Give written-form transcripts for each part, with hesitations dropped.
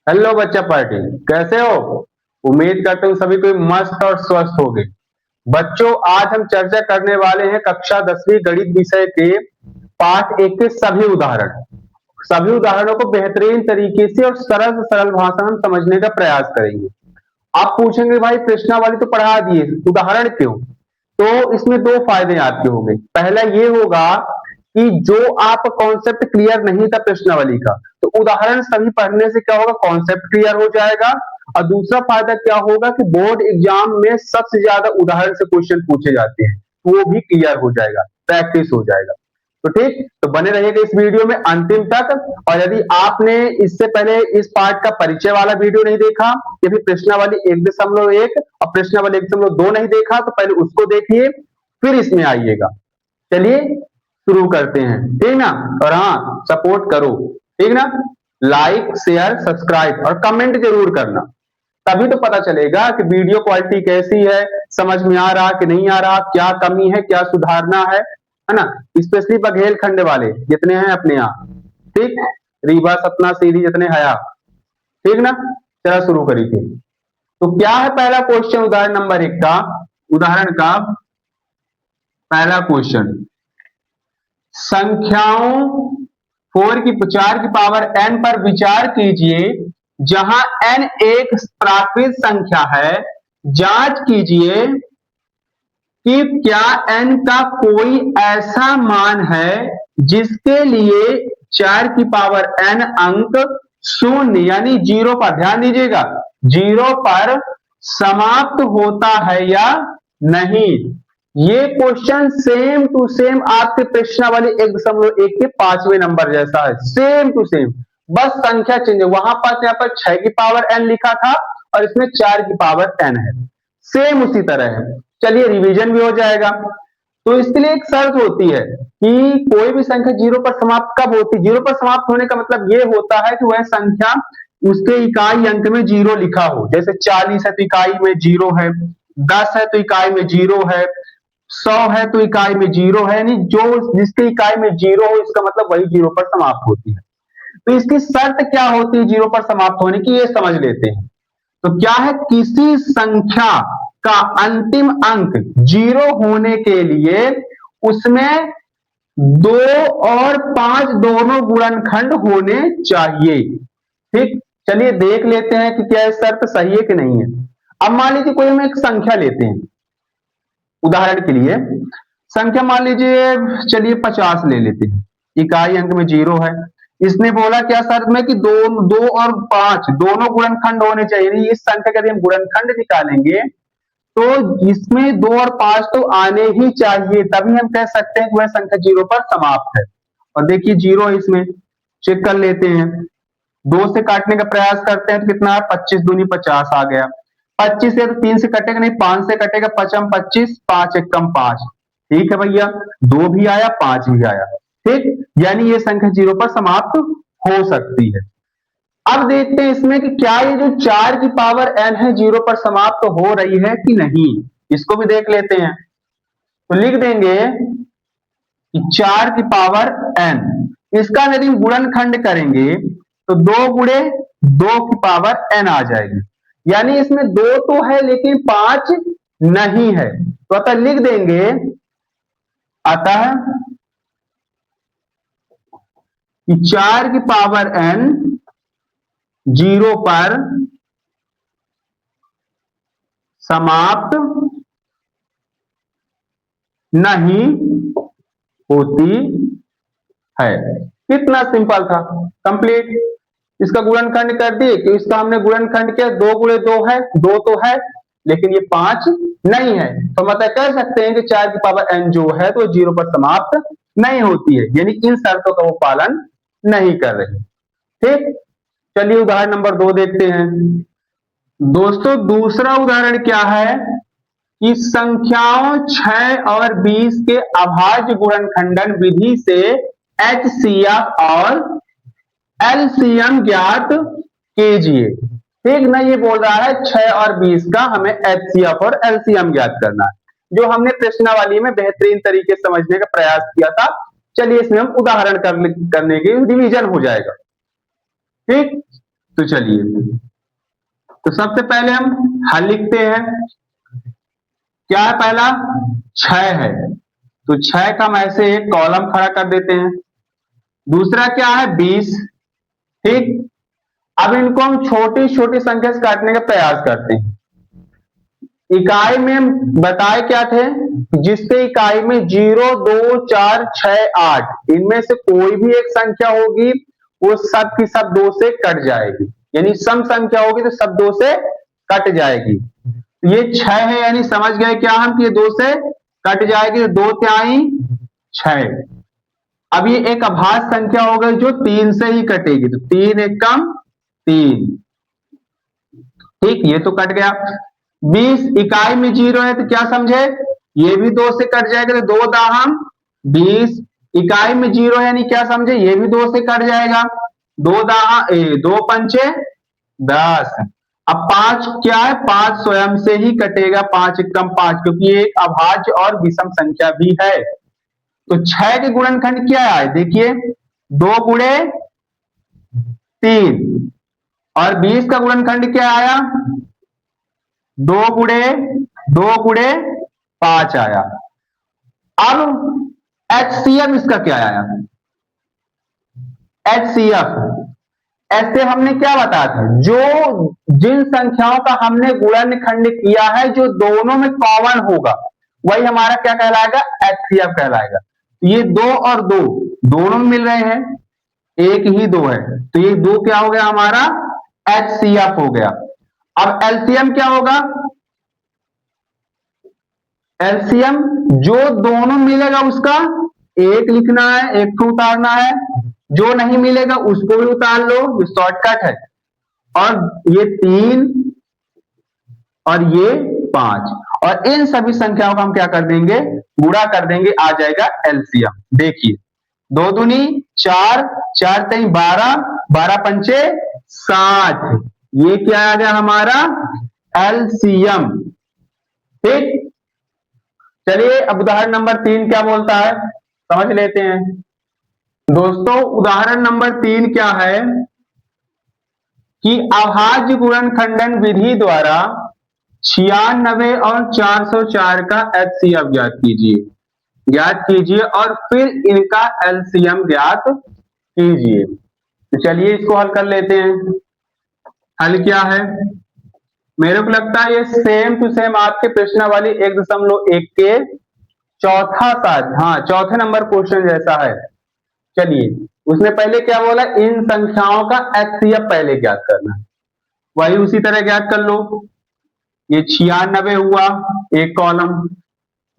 Hello बच्चा party, कैसे हो? उम्मीद करते हूँ सभी कोई मस्त और स्वस्थ होगे। बच्चों, आज हम चर्चा करने वाले हैं कक्षा 10वीं गणित विषय के पाठ 1 के सभी उदाहरण। सभी उदाहरणों को बेहतरीन तरीके से और सरल से सरल भाषा में समझने का प्रयास करेंगे। आप पूछेंगे भाई प्रश्नावली तो पढ़ा दिए, उदाहरण क्यों? तो इसमें दो फायदे आपके होंगे। पहला ये होगा कि जो आप कॉन्सेप्ट क्लियर नहीं था प्रश्नावली का, तो उदाहरण सभी पढ़ने से क्या होगा, कॉन्सेप्ट क्लियर हो जाएगा। और दूसरा फायदा क्या होगा कि बोर्ड एग्जाम में सबसे ज्यादा उदाहरण से क्वेश्चन पूछे जाते हैं, वो भी क्लियर हो जाएगा, प्रैक्टिस हो जाएगा। तो ठीक, तो बने रहिएगा इस वीडियो में अंतिम तक। और यदि आपने इससे पहले इस पार्ट का परिचय वाला वीडियो नहीं देखा, या फिर प्रश्नावली 1.1 और प्रश्नावली 1.2 नहीं देखा, तो पहले उसको देखिए, फिर इसमें आइएगा। चलिए शुरू करते हैं, ठीक ना? और हाँ, सपोर्ट करो, ठीक ना? लाइक शेयर सब्सक्राइब और कमेंट जरूर करना, तभी तो पता चलेगा कि वीडियो क्वालिटी कैसी है, समझ में आ रहा कि नहीं आ रहा, क्या कमी है, क्या सुधारना है ना? स्पेशली बघेलखंड वाले जितने हैं अपने यहाँ, ठीक, रीवा सतना सीधी जितने हया, ठीक ना? चला शुरू करिए। तो क्या है पहला क्वेश्चन उदाहरण नंबर 1 का? उदाहरण का पहला क्वेश्चन, संख्याओं 4 की पावर n पर विचार कीजिए जहां n एक प्राकृत संख्या है। जांच कीजिए कि क्या n का कोई ऐसा मान है जिसके लिए 4 की पावर n अंक शून्य यानी जीरो पर, ध्यान दीजिएगा, जीरो पर समाप्त होता है या नहीं। ये क्वेश्चन सेम टू सेम आपके प्रश्नावली 1.1 के 5वें नंबर जैसा है, सेम टू सेम, बस संख्या चेंज है। वहां पर यहाँ पर 6 की पावर n लिखा था और इसमें 4 की पावर n है, सेम उसी तरह है। चलिए रिवीजन भी हो जाएगा। तो इसके लिए एक शर्त होती है कि कोई भी संख्या जीरो पर समाप्त कब होती है? जीरो पर समाप्त होने का मतलब ये होता है कि वह संख्या उसके इकाई अंक में जीरो लिखा हो। जैसे 40 है तो इकाई में जीरो है, 10 है तो इकाई में जीरो है, 100 है तो इकाई में जीरो है, यानी जो जिसके इकाई में जीरो हो इसका मतलब वही जीरो पर समाप्त होती है। तो इसकी शर्त क्या होती है जीरो पर समाप्त होने की, ये समझ लेते हैं। तो क्या है, किसी संख्या का अंतिम अंक जीरो होने के लिए उसमें 2 और 5 दोनों गुणनखंड होने चाहिए। ठीक, चलिए देख लेते हैं कि क्या यह शर्त सही है कि नहीं है। अब मान लीजिए कोई हम एक संख्या लेते हैं, उदाहरण के लिए संख्या मान लीजिए, चलिए 50 ले लेते हैं, इकाई अंक में जीरो है। इसने बोला क्या शर्त में कि 2 और 5 दोनों गुणनखंड होने चाहिए। इस संख्या का यदि हम गुणनखंड निकालेंगे तो इसमें 2 और 5 तो आने ही चाहिए, तभी हम कह सकते हैं कि वह संख्या जीरो पर समाप्त है। और देखिए जीरो इसमें चेक कर लेते हैं, 2 से काटने का प्रयास करते हैं तो कितना है, 25 दूनी 50 आ गया। 25 से तो 3 से कटेगा नहीं, 5 से कटेगा, 5 25, 5 एकम 5, ठीक है भैया, 2 भी आया 5 भी आया, ठीक, यानी ये संख्या जीरो पर समाप्त हो सकती है। अब देखते हैं इसमें कि क्या ये जो 4 की पावर n है जीरो पर समाप्त हो रही है कि नहीं, इसको भी देख लेते हैं। तो लिख देंगे कि 4 की पावर n, इसका यदि गुणनखंड करेंगे तो 2 गुणे 2 की पावर n आ जाएगी, यानी इसमें 2 तो है लेकिन 5 नहीं है। तो अतः लिख देंगे, अतः कि 4 की पावर n जीरो पर समाप्त नहीं होती है। कितना सिंपल था, कंप्लीट। इसका गुणनखंड कर दिए कि इसका हमने गुणनखंड किया, 2 गुणे 2 है, 2 तो है लेकिन ये 5 नहीं है। तो मतलब कह सकते हैं कि 4 की पावर n जो है तो जीरो पर समाप्त नहीं होती है, यानी इन शर्तों का वो पालन नहीं कर रही। ठीक, चलिए उदाहरण नंबर 2 देखते हैं। दोस्तों दूसरा उदाहरण क्या है कि संख्याओं 6 और 20 के अभाज्य गुणनखंडन विधि से एचसीएफ और एलसीएम ज्ञात कीजिए। ठीक ना, ये बोल रहा है 6 और 20 का हमें एचसीएफ और एलसीएम ज्ञात करना है, जो हमने प्रश्नावली में बेहतरीन तरीके से समझने का प्रयास किया था। चलिए इसमें हम उदाहरण करने के रिवीजन हो जाएगा। ठीक, तो चलिए, तो सबसे पहले हम हल लिखते हैं। क्या है पहला? 6 है, तो 6 का हम ऐसे एक कॉलम खड़ा कर देते हैं। दूसरा क्या है? 20। ठीक, अब इनको हम छोटी छोटी संख्या से काटने का प्रयास करते हैं। इकाई में हम बताए क्या थे? जिससे इकाई में 0, 2, 4, 6, 8 इनमें से कोई भी एक संख्या होगी वो सब की सब 2 से कट जाएगी, यानी सम संख्या होगी तो सब 2 से कट जाएगी। ये 6 है, यानी समझ गए क्या हम कि ये 2 से कट जाएगी, तो 2 तिहाई 6। अब ये एक अभाज्य संख्या हो गई जो 3 से ही कटेगी, तो 3 एकम 3। ठीक, ये तो कट गया। 20 इकाई में 0 है तो क्या समझे? ये भी 2 से कट जाएगा, तो 2 दाहम 20। इकाई में 0 है, यानी क्या समझे? ये भी 2 से कट जाएगा, 2 पंचे 10। अब 5 क्या है? 5 स्वयं से ही कटेगा, 5 एकम 5, क्योंकि ये एक अभाज्य और विषम संख्या भी है। तो 6 के गुणनखंड क्या है? देखिए, 2 गुणे 3, और 20 का गुणनखंड क्या आया? 2 गुणे 5 आया। अब HCF इसका क्या आया? HCF ऐसे हमने क्या बताया था? जो जिन संख्याओं का हमने गुणनखंड किया है जो दोनों में कॉमन होगा वही हमारा क्या कहलाएगा? HCF कहलाएगा। ये 2 और 2 दोनों मिल रहे हैं, एक ही 2 है, तो ये 2 क्या हो गया? हमारा HCF हो गया। अब LCM क्या होगा? LCM जो दोनों मिलेगा उसका एक लिखना है, एक को उतारना है, जो नहीं मिलेगा उसको भी उतार लो, ये शॉर्टकट है। और ये 3 और ये 5, और इन सभी संख्याओं का हम क्या कर देंगे? गुणा कर देंगे, आ जाएगा LCM। देखिए, 2 दूनी 4, 4 तीन 12, 12 पंचे 60, ये क्या आ गया हमारा? LCM। ठीक, चलिए अब उदाहरण नंबर 3 क्या बोलता है समझ लेते हैं। दोस्तों, उदाहरण नंबर 3 क्या है कि अभाज्य गुणनखंडन विधि द्वारा 96 और 404 का HCF ज्ञात कीजिए और फिर इनका LCM ज्ञात कीजिए। तो चलिए इसको हल कर लेते हैं। हल क्या है? मेरे को लगता है ये सेम टू सेम आपके प्रश्नावली 1.1 के चौथा शायद, हाँ चौथे नंबर क्वेश्चन जैसा है। चलिए, उसने पहले क्या बोला? इन संख्याओं का HCF पहले ज्ञात करना, वही उसी तरह ज्ञात कर लो। ये 96 हुआ एक कॉलम,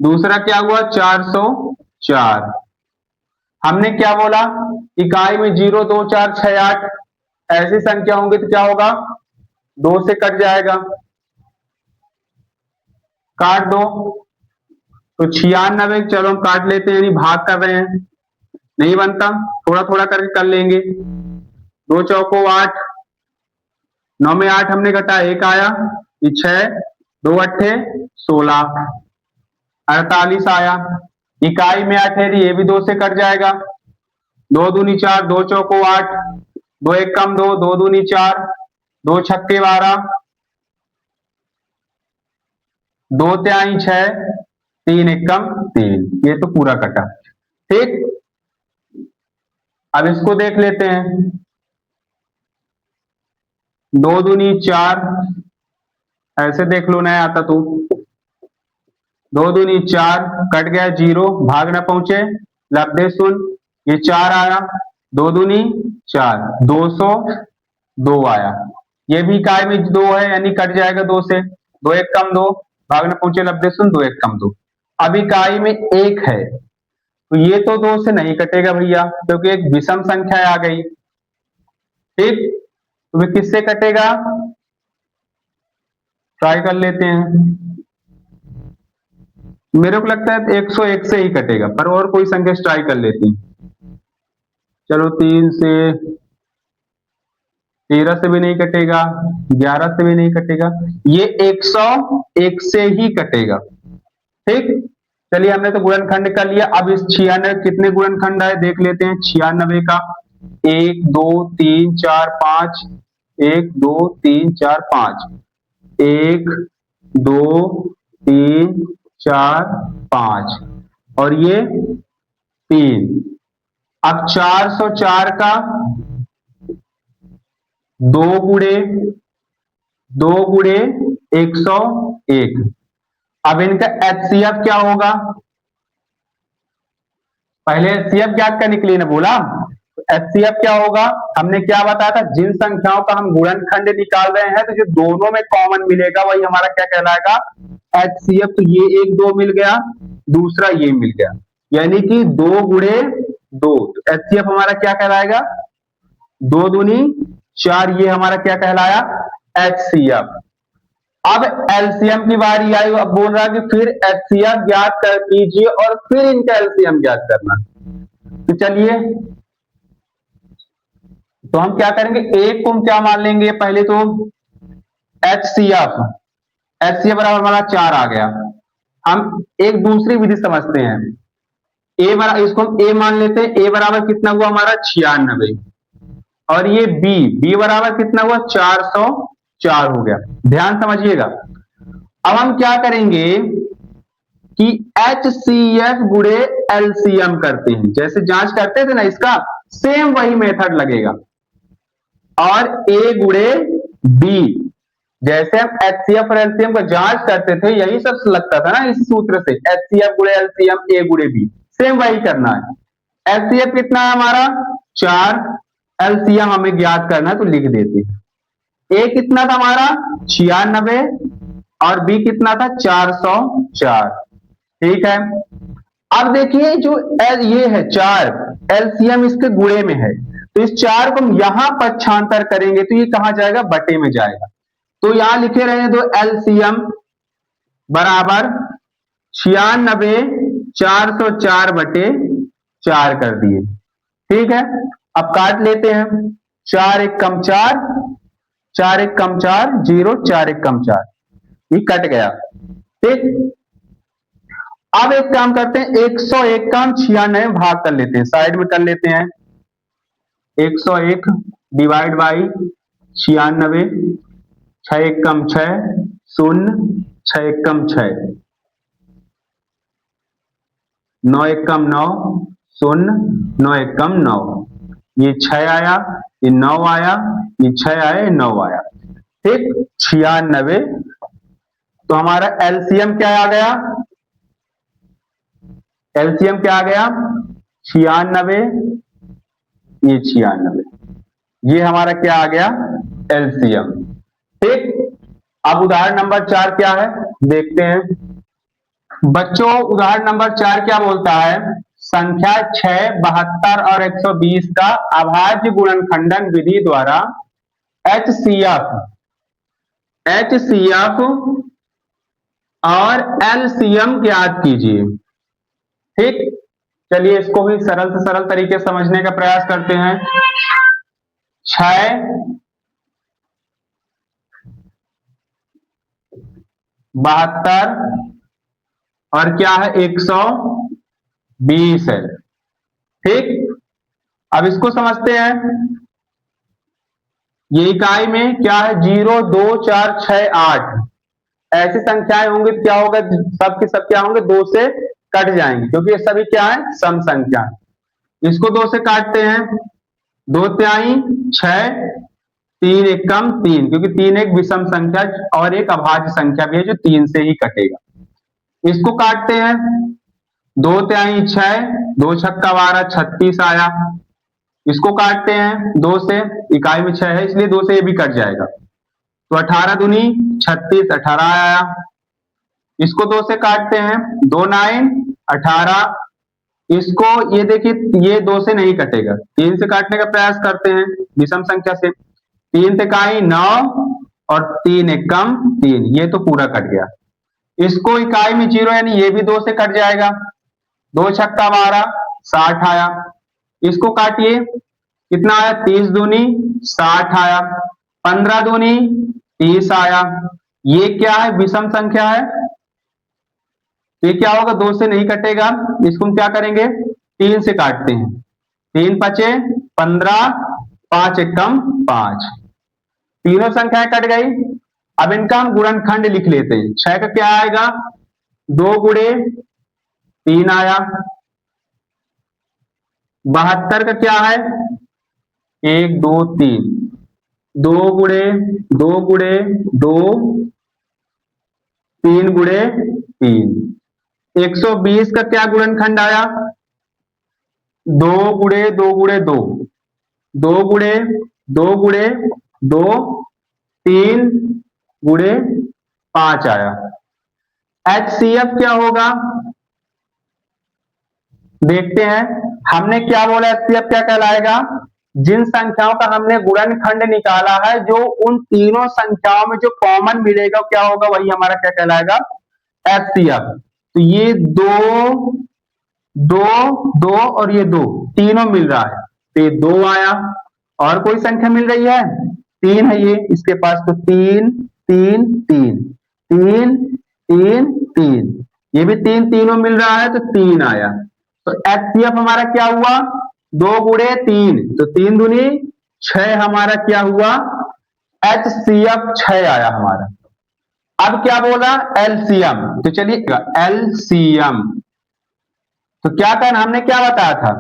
दूसरा क्या हुआ? 404। हमने क्या बोला? इकाई में 0, 2, 4, 6, 8 ऐसी संख्या होंगी तो क्या होगा? 2 से कट जाएगा, काट दो। तो 96 चलो हम काट लेते हैं, यानी भाग कर रहे हैं, नहीं बनता, थोड़ा थोड़ा करके कर लेंगे। 2 चौको 8, 9 में 8 हमने घटा 1 आया, ये 6, 2 अट्ठे 16, 48 आया। इकाई में 8 है, ये भी 2 से कट जाएगा, 2 दूनी 4, 2 चौको 8, 2 एक कम 2, 2 दूनी 4, 2 छक्के 12, 2 तिहाई 6, 3 एकम 3, ये तो पूरा कटा। ठीक, अब इसको देख लेते हैं। 2 दूनी 4, ऐसे देख लो, नहीं आता तो 2 दूनी 4, कट गया 0, भाग ना पहुंचे, लब्धे शून्य, ये 4 आया, 2 दूनी 4, 202 आया। ये भी इकाई में 2 है, यानी कट जाएगा 2 से, 2 एक कम 2, भाग ना पहुंचे, लब्धे शून्य, 2 एक कम 2। अब इकाई में 1 है, तो ये तो 2 से नहीं कटेगा भैया, क्योंकि एक विषम संख्या आ गई। ठीक, तो वे किससे कटेगा? ट्राई कर लेते हैं। मेरे को लगता है 101 से ही कटेगा, पर और कोई संख्या ट्राई कर लेते हैं। चलो 3 से, 13 से भी नहीं कटेगा, 11 से भी नहीं कटेगा, ये 101 से ही कटेगा। ठीक, चलिए हमने तो गुणनखंड कर लिया। अब इस 96 कितने गुणनखंड है देख लेते हैं। 96 का 1, 2, 3, 4, 5, 1 2 3 4 5, 1 2 3 4 5 और ये 3। अब 404 का 2 गुणे 101। अब इनका एचसीएफ क्या होगा? पहले एचसीएफ ज्ञात करने के लिए ना बोला। एचसीएफ क्या होगा? हमने क्या बताया था, जिन संख्याओं का हम गुणनखंड निकाल रहे हैं तो जो दोनों में कॉमन मिलेगा वही हमारा क्या कहलाएगा? एचसीएफ। तो ये 1 2 मिल गया, दूसरा ये मिल गया, यानी कि 2 गुणे 2। तो एचसीएफ हमारा क्या कहलाएगा? 2 दूनी 4। ये हमारा क्या कहलाया? एचसीएफ। अब एलसीएम की बारी आई। अब बोल रहा है कि फिर एचसीएफ ज्ञात कर कीजिए और फिर इनका एलसीएम ज्ञात करना। तो चलिए, तो हम क्या करेंगे, एक को हम क्या मान लेंगे? पहले तो एचसीएफ, एचसीएफ बराबर हमारा 4 आ गया। हम एक दूसरी विधि समझते हैं। ए बराबर, इसको हम ए मान लेते हैं। ए बराबर कितना हुआ हमारा? 96। और ये बी बराबर कितना हुआ? 404 हो गया। ध्यान समझिएगा। अब हम क्या करेंगे कि एचसीएफ गुणे एलसीएम करते हैं। जैसे जांच करते थे ना, इसका सेम वही मेथड लगेगा। और ए गुणे बी, जैसे हम एचसीएफ और एलसीएम को जांच करते थे, यही सब लगता था ना इस सूत्र से, एचसीएफ गुणे एलसीएम, ए गुणे बी, सेम वही करना है। एचसीएफ कितना है हमारा? 4। एलसीएम हमें ज्ञात करना है तो लिख देते हैं। ए कितना था हमारा? 96 और बी कितना था? 404। ठीक है। अब देखिए, जो ये है 4, एलसीएम इसके गुणे में है, तो इस 4 को हम यहां पक्षांतर करेंगे तो ये कहां जाएगा? बटे में जाएगा। तो यहां लिखे रहे तो एलसीएम बराबर 96 404 बटे 4 कर दिए। ठीक है। अब काट लेते हैं। 4 1 कम 4, 4 1 कम 4 0, 4 1 कम 4, ये कट गया। ठीक। अब एक काम करते हैं, 101 का हम 96 में भाग कर लेते हैं, साइड में कर लेते हैं। 101 डिवाइड बाई 96, 6 1 कम 6 0, 6 1 कम 6, 9 1 कम 9 0, 9 1 कम 9, ये 6 आया, ये 9 आया, ये 6 आया, ये 9 आया। ठीक। 96। तो हमारा एलसीएम क्या आ गया? एलसीएम क्या आ गया? 96, ये 96, ये हमारा क्या आ गया? एलसीएम। ठीक। अब उदाहरण नंबर 4 क्या है देखते हैं। बच्चों, उदाहरण नंबर 4 क्या बोलता है? संख्या 6, 72 और 120 का अभाज्य गुणनखंडन विधि द्वारा एचसीएफ और एलसीएम ज्ञात कीजिए। ठीक। चलिए, इसको भी सरल से सरल तरीके से समझने का प्रयास करते हैं। 6 72 और क्या है? 120 है। ठीक। अब इसको समझते हैं। ये इकाई में क्या है? 0 2 4 6 8 ऐसी संख्याएं होंगी तो क्या होगा? सब के सब क्या होंगे? 2 से कट जाएंगे, क्योंकि ये सभी क्या है? सम संख्या। इसको 2 से काटते हैं। 2 तिहाई 6, 3 1 कम 3, क्योंकि 3 एक विषम संख्या और एक अभाज्य संख्या भी है जो 3 से ही कटेगा। इसको काटते हैं। 2 तिहाई 6, 2 छक्का 12, 36 आया। इसको काटते हैं 2 से, इकाई में 6 है इसलिए 2 से ये भी कट जाएगा। तो 18 दूनी 36, 18 आया। इसको 2 से काटते हैं। 2 9 18। इसको ये देखिए, ये 2 से नहीं कटेगा, 3 से काटने का प्रयास करते हैं विषम संख्या से। 3 तिकाई 9 और 3 एक कम 3, ये तो पूरा कट गया। इसको इकाई में 0 यानी ये भी 2 से कट जाएगा। 2 छक्का 12, 60 आया। इसको काटिए, कितना आया? 30 दूनी 60 आया। 15 दूनी 30 आया। ये क्या है? विषम संख्या है। ये क्या होगा? 2 से नहीं कटेगा। इसको हम क्या करेंगे? 3 से काटते हैं। 3 पचे 15, 5 एक कम 5, तीनों संख्याएं कट गई। अब इनका हम गुणनखंड लिख लेते हैं। 6 का क्या आएगा, 2 गुणे 3 आया। 72 का क्या है, 1 2 3, 2 गुणे 2 गुणे 2, 3 गुणे 3। 120 का क्या गुणनखंड आया, 2 गुणे 2 गुणे 2, 2 गुणे 2 गुणे 2, 3 गुणे 5 आया। HCF क्या होगा, देखते हैं। हमने क्या बोला, HCF क्या कहलाएगा, जिन संख्याओं का हमने गुणनखंड निकाला है, जो उन तीनों संख्याओं में जो कॉमन मिलेगा क्या होगा, वही हमारा क्या कहलाएगा, HCF। तो ये 2 2 2 और ये 2 तीनों मिल रहा है, तो ये 2 आया। और कोई संख्या मिल रही है, 3 है ये इसके पास, तो 3 3 3 3 3 3, ये भी 3 तीनों मिल रहा है, तो 3 आया। तो HCF हमारा क्या हुआ, 2 गुणे 3, तो 3 दूनी 6 हमारा क्या हुआ, HCF 6 आया हमारा। अब क्या बोला, LCM, तो चलिए LCM, तो क्या करना, हमने क्या बताया था,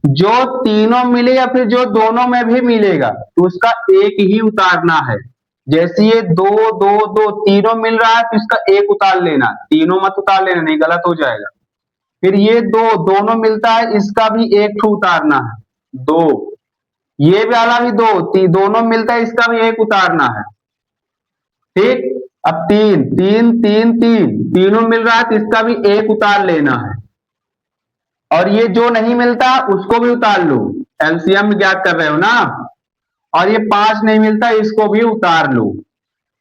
जो तीनों मिले या फिर जो दोनों में भी मिलेगा तो उसका एक ही उतारना है। जैसे ये 2 2 2 तीनों मिल रहा है तो इसका एक उतार लेना, तीनों मत उतार लेना, नहीं गलत हो जाएगा। फिर ये 2 दोनों मिलता है, इसका भी एक ठू उतारना है 2, ये वाला भी 2 दोनों मिलता है, इसका भी एक उतारना है। ठीक, अब 3 3 3 3 तीनों मिल रहा है तो इसका भी एक उतार लेना है, और ये जो नहीं मिलता उसको भी उतार लो, एलसीएम ज्ञात कर रहे हो ना। और ये 5 नहीं मिलता, इसको भी उतार लो।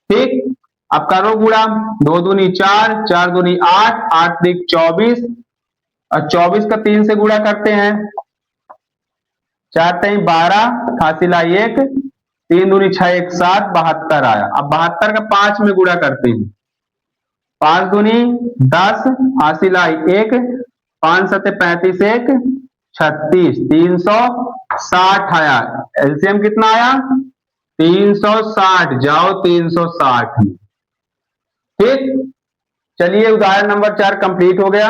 ठीक, अब करो गुणा, 2 दूनी 4, 4 दूनी 8, 8 3 24, और 24 का 3 से गुणा करते हैं, 4 3 12, हासिल आई 1, 3 दूनी 6 1 7, 72 आया। अब 72 का 5 में गुणा करते हैं, 5 दूनी 10, हासिल आई 1, 5 7 35 1 36, 360 आया। एलसीएम कितना आया, 360, जाओ 360 में। ठीक, चलिए उदाहरण नंबर 4 कंप्लीट हो गया।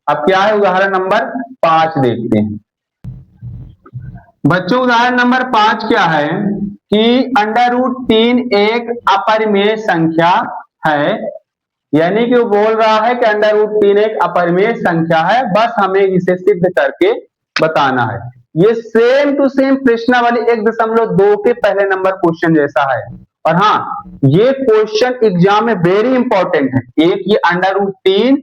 अब क्या है, उदाहरण नंबर 5 देखते हैं। बच्चों उदाहरण नंबर 5 क्या है कि √3 एक अपरिमेय संख्या है, यानी कि वो बोल रहा है कि √3 एक अपरिमेय संख्या है, बस हमें इसे सिद्ध करके बताना है। ये सेम टू सेम प्रश्नावली 1.2 के पहले नंबर क्वेश्चन जैसा है। और हाँ, ये क्वेश्चन एग्जाम में वेरी इंपॉर्टेंट है। एक ये √3,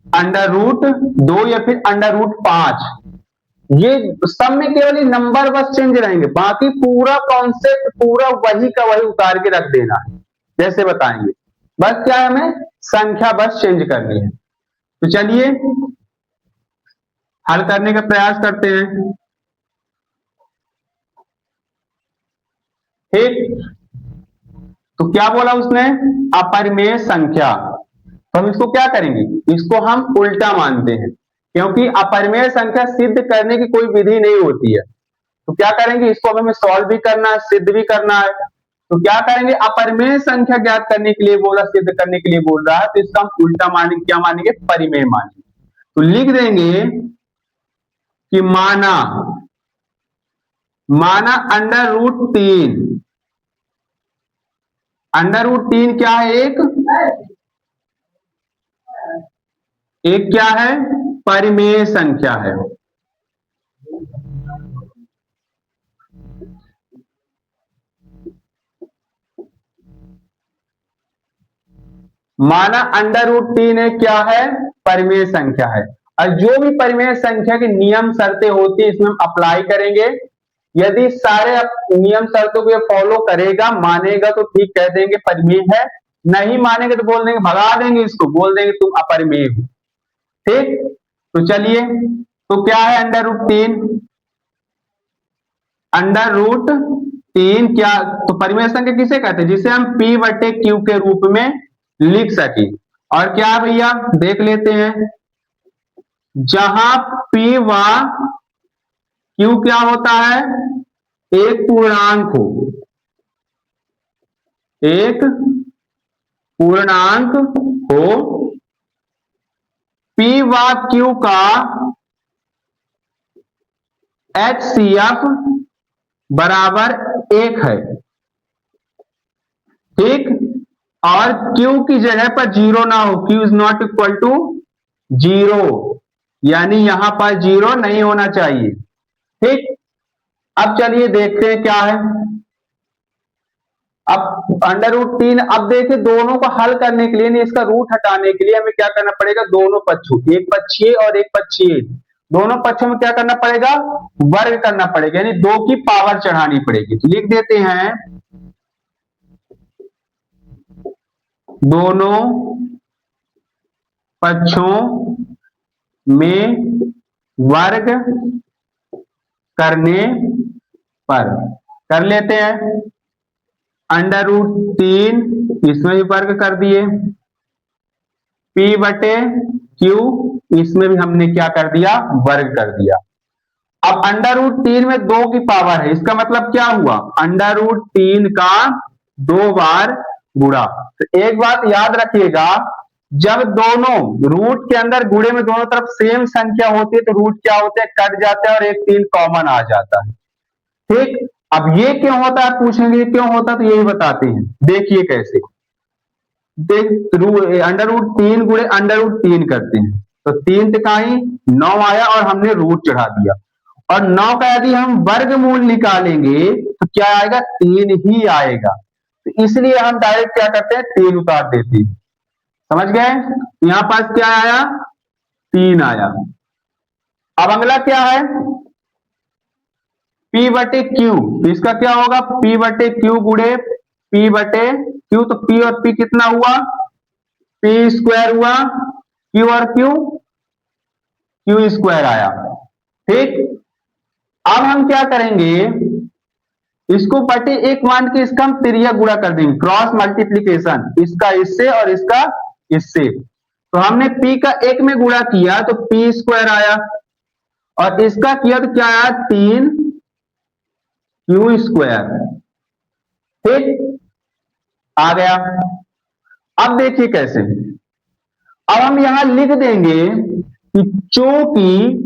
√2 या फिर √5, ये सब में केवल नंबर बस चेंज रहेंगे, बाकी पूरा कॉन्सेप्ट पूरा वही का वही उतार के रख देना है जैसे बताएंगे। बस क्या है, हमें संख्या बस चेंज करनी है। तो चलिए हल करने का प्रयास करते हैं। ठीक, तो क्या बोला उसने, अपरिमेय संख्या। तो हम इसको क्या करेंगे, इसको हम उल्टा मानते हैं, क्योंकि अपरिमेय संख्या सिद्ध करने की कोई विधि नहीं होती है। तो क्या करेंगे, इसको हमें सॉल्व भी करना है, सिद्ध भी करना है। तो क्या करेंगे, अपरिमेय संख्या ज्ञात करने के लिए बोला, सिद्ध करने के लिए बोल रहा है, तो इसका हम उल्टा मानेंगे, क्या मानेंगे, परिमेय मानेंगे। तो लिख देंगे कि माना √3, √3 क्या है, एक क्या है, परिमेय संख्या है। माना √3 एक क्या है, परिमेय संख्या है। और जो भी परिमेय संख्या की नियम शर्तें होती है इसमें हम अप्लाई करेंगे। यदि सारे नियम शर्तों को फॉलो करेगा, मानेगा तो ठीक कह देंगे परिमेय है, नहीं मानेंगे तो बोल देंगे, भगा देंगे इसको, बोल देंगे तुम अपरिमेय हो। ठीक, तो चलिए, तो क्या है √3, √3 क्या, तो परिमेय संख्या किसे कहते हैं, जिसे हम P/Q के रूप में लिख सके। और क्या भैया देख लेते हैं, जहां P व Q क्या होता है, एक पूर्णांक हो, एक पूर्णांक हो, P व Q का HCF बराबर 1 है, ठीक, और Q की जगह पर 0 ना हो, Q is not equal to 0, यानी यहां पर 0 नहीं होना चाहिए, ठीक। अब चलिए देखते हैं क्या है। अब √3, अब देखिए दोनों को हल करने के लिए, नहीं इसका रूट हटाने के लिए हमें क्या करना पड़ेगा, दोनों पक्षों, एक पक्षीय और एक पक्षीय, दोनों पक्षों में क्या करना पड़ेगा, वर्ग करना पड़ेगा, यानी 2 की पावर चढ़ानी पड़ेगी। तो लिख देते हैं दोनों पक्षों में वर्ग करने पर, कर लेते हैं, √3 इसमें भी वर्ग कर दिए, P/Q इसमें भी हमने क्या कर दिया, वर्ग कर दिया। अब √3 में 2 की पावर है, इसका मतलब क्या हुआ, √3 का 2 बार गुणा। तो एक बात याद रखिएगा, जब दोनों रूट के अंदर गुणे में दोनों तरफ सेम संख्या होती है तो रूट क्या होते हैं, कट जाते हैं और एक 3 कॉमन आ जाता है, ठीक। अब ये क्यों होता है, पूछेंगे क्यों होता है, तो यही बताते हैं, देखिए कैसे। देख, √3 गुणे √3 करते हैं तो 3 तिकाई 9 आया और हमने रूट चढ़ा दिया, और 9 का यदि हम वर्गमूल निकालेंगे तो क्या आएगा, 3 ही आएगा। तो इसलिए हम डायरेक्ट क्या करते हैं, 3 उतार देते हैं, समझ गए। यहां पास क्या आया, 3 आया। अब अगला क्या है, P/Q, इसका क्या होगा, P/Q गुणे P/Q, तो P और P कितना हुआ, P² हुआ, Q और Q² आया, ठीक। अब हम क्या करेंगे, इसको बटे 1 मान के इसका हम तिरिया गुणा कर देंगे, क्रॉस मल्टीप्लीकेशन, इसका इससे और इसका इससे। तो हमने P का 1 में गुणा किया तो P² आया, और इसका किया तो क्या आया, 3Q², ठीक, आ गया। अब देखिए कैसे, अब हम यहां लिख देंगे कि चूंकि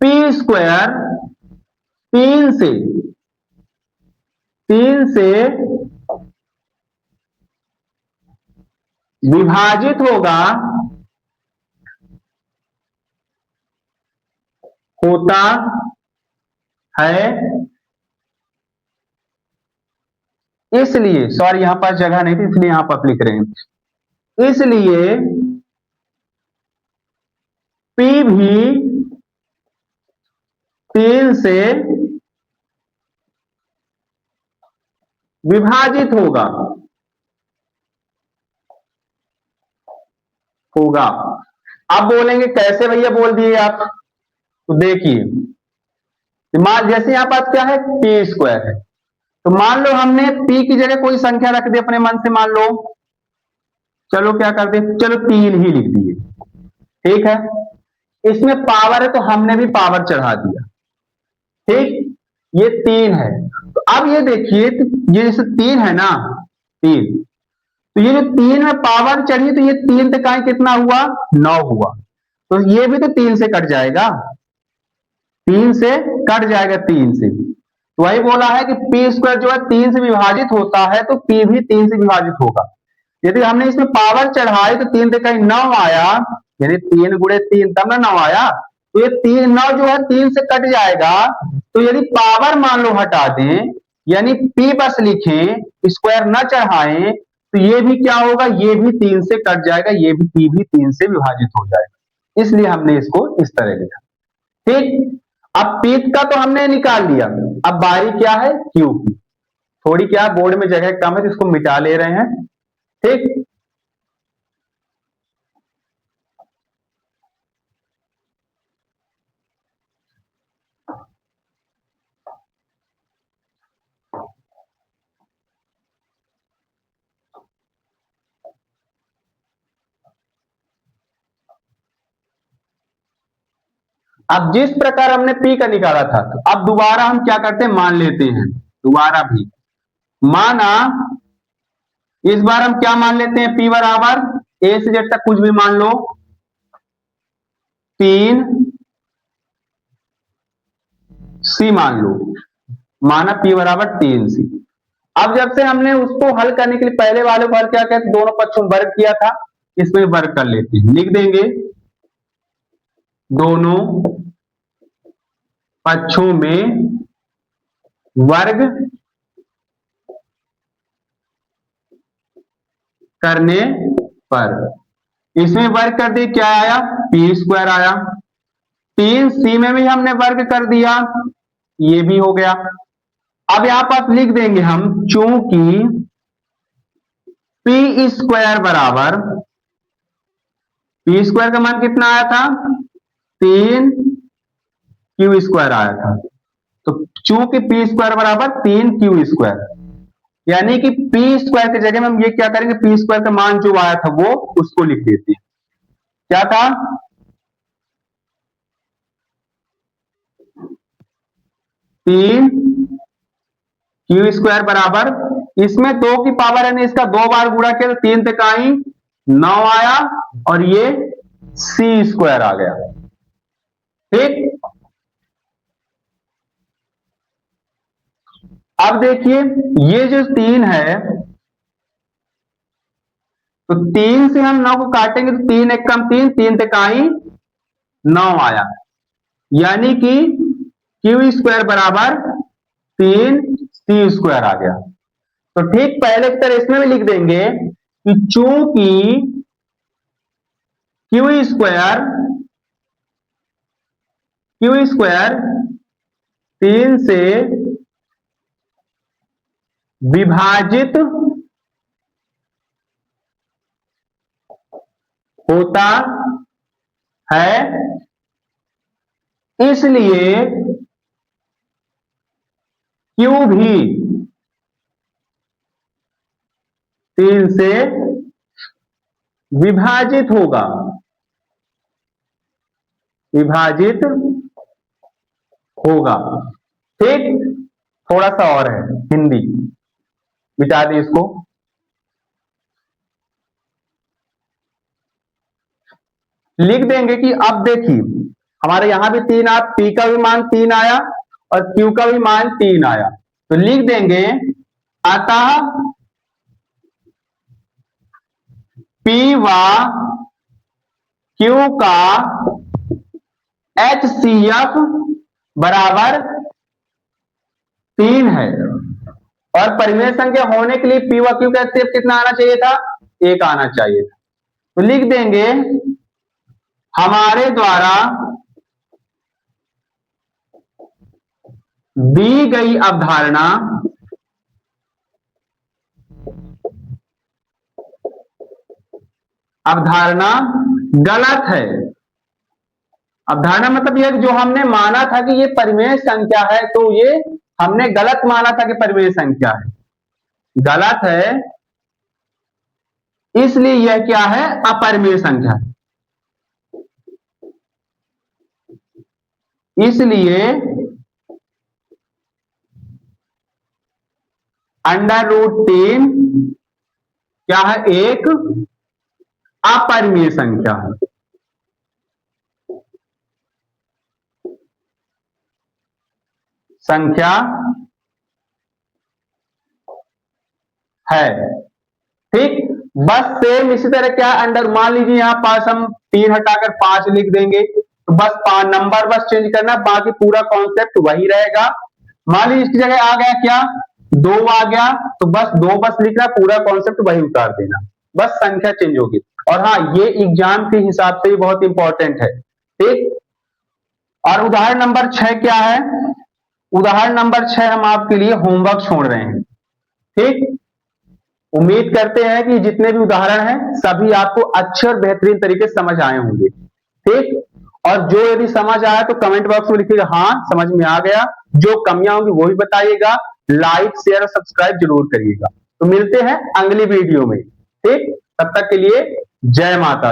P² 3 से विभाजित होता है, इसलिए, सॉरी यहां पर जगह नहीं थी इसलिए यहां पर लिख रहे हैं, इसलिए P भी 3 से विभाजित होगा। अब बोलेंगे कैसे भैया बोल दिए आप, तो देखिए, मान जैसे यहां पास क्या है, P² है, तो मान लो हमने P की जगह कोई संख्या रख दी अपने मन से, मान लो, चलो क्या कर दे, चलो 3 ही लिख दिए, ठीक है। इसमें पावर है तो हमने भी पावर चढ़ा दिया, ठीक, ये 3 है। तो अब ये देखिए, ये जैसे 3 है ना, 3, तो ये जो 3 में पावर चढ़ी तो ये 3 तिकाई कितना हुआ, 9 हुआ, तो ये भी तो 3 से कट जाएगा, 3 से कट जाएगा, 3 से, तो वही बोला है कि P² जो है 3 से विभाजित होता है तो P भी 3 से विभाजित होगा। यदि हमने इसमें पावर चढ़ाई तो 3 तिकाई 9 आया, यानी 3 गुणे 3 तब ना 9 आया, तो ये 9 जो है 3 से कट जाएगा, तो यदि पावर मान लो हटा दें, यानी P बस लिखें, स्क्वायर न चढ़ाएं, तो ये भी क्या होगा, ये भी 3 से कट जाएगा, ये भी P भी 3 से विभाजित हो जाएगा, इसलिए हमने इसको इस तरह लिखा, ठीक। अब P का तो हमने निकाल लिया, अब बारी क्या है, Q की, थोड़ी क्या बोर्ड में जगह कम है तो इसको मिटा ले रहे हैं, ठीक। अब जिस प्रकार हमने P का निकाला था, तो अब दोबारा हम क्या करते हैं, मान लेते हैं दोबारा भी, माना इस बार हम क्या मान लेते हैं, P बराबर A से Z तक कुछ भी मान लो, 3 C मान लो, माना P बराबर 3 C। अब जब से हमने उसको हल करने के लिए पहले वाले को हल क्या कहते, दोनों पक्षों में वर्ग किया था, इसमें वर्ग कर लेते हैं, लिख देंगे दोनों पक्षों में वर्ग करने पर, इसमें वर्ग कर दिए, क्या आया, P स्क्वायर आया। 3 C में भी हमने वर्ग कर दिया, ये भी हो गया। अब यहां पर लिख देंगे हम, चूंकि P स्क्वायर बराबर, P स्क्वायर का मान कितना आया था, 3 Q स्क्वायर आया था, तो चूंकि P स्क्वायर बराबर 3 Q स्क्वायर, यानी कि P स्क्वायर की जगह में हम ये क्या करेंगे, P स्क्वायर का मान जो आया था वो उसको लिख देते हैं, क्या था, 3 Q स्क्वायर बराबर, इसमें 2 की पावर है, इसका 2 बार गुणा किया तो 3 तक आई 9 आया, और ये C स्क्वायर आ गया। ठीक, अब देखिए ये जो 3 है, तो 3 से हम 9 को काटेंगे तो 3 एक कम 3, 3 तक आई 9 आया, यानी कि Q स्क्वायर बराबर 3 C स्क्वायर आ गया। तो ठीक पहले की तरह इसमें भी लिख देंगे कि चूंकि Q स्क्वायर 3 से विभाजित होता है, इसलिए Q भी 3 से विभाजित होगा, विभाजित होगा। ठीक, थोड़ा सा और है हिंदी, मिटा दें इसको, लिख देंगे कि अब देखिए हमारे यहां भी 3 आ, P का भी मान 3 आया और Q का भी मान 3 आया, तो लिख देंगे अतः P व Q का HCF बराबर 3 है, और परिमेय संख्या होने के लिए P व Q का HCF कितना आना चाहिए था, 1 आना चाहिए था। तो लिख देंगे हमारे द्वारा दी गई अवधारणा गलत है। अवधारणा मतलब यह जो हमने माना था कि ये परिमेय संख्या है, तो ये हमने गलत माना था कि परिमेय संख्या है, गलत है, इसलिए यह क्या है, अपरिमेय संख्या, इसलिए √3 क्या है, एक अपरिमेय संख्या है। ठीक, बस सेम इसी तरह क्या अंडर, मान लीजिए यहां पास हम 3 हटाकर 5 लिख देंगे, तो बस 5 नंबर बस चेंज करना, बाकी पूरा कॉन्सेप्ट वही रहेगा। मान लीजिए इसकी जगह आ गया क्या, 2 आ गया, तो बस 2 बस लिखना, पूरा कॉन्सेप्ट वही उतार देना, बस संख्या चेंज होगी। और हाँ, ये एग्जाम के हिसाब से बहुत इंपॉर्टेंट है। ठीक, और उदाहरण नंबर 6 क्या है, उदाहरण नंबर 6 हम आपके लिए होमवर्क छोड़ रहे हैं। ठीक, उम्मीद करते हैं कि जितने भी उदाहरण हैं सभी आपको अच्छे और बेहतरीन तरीके से समझ आए होंगे। ठीक, और जो यदि समझ आया तो कमेंट बॉक्स में लिखिएगा हाँ समझ में आ गया, जो कमियां होंगी वो भी बताइएगा, लाइक शेयर और सब्सक्राइब जरूर करिएगा। तो मिलते हैं अगली वीडियो में। ठीक, तब तक के लिए जय माता दी।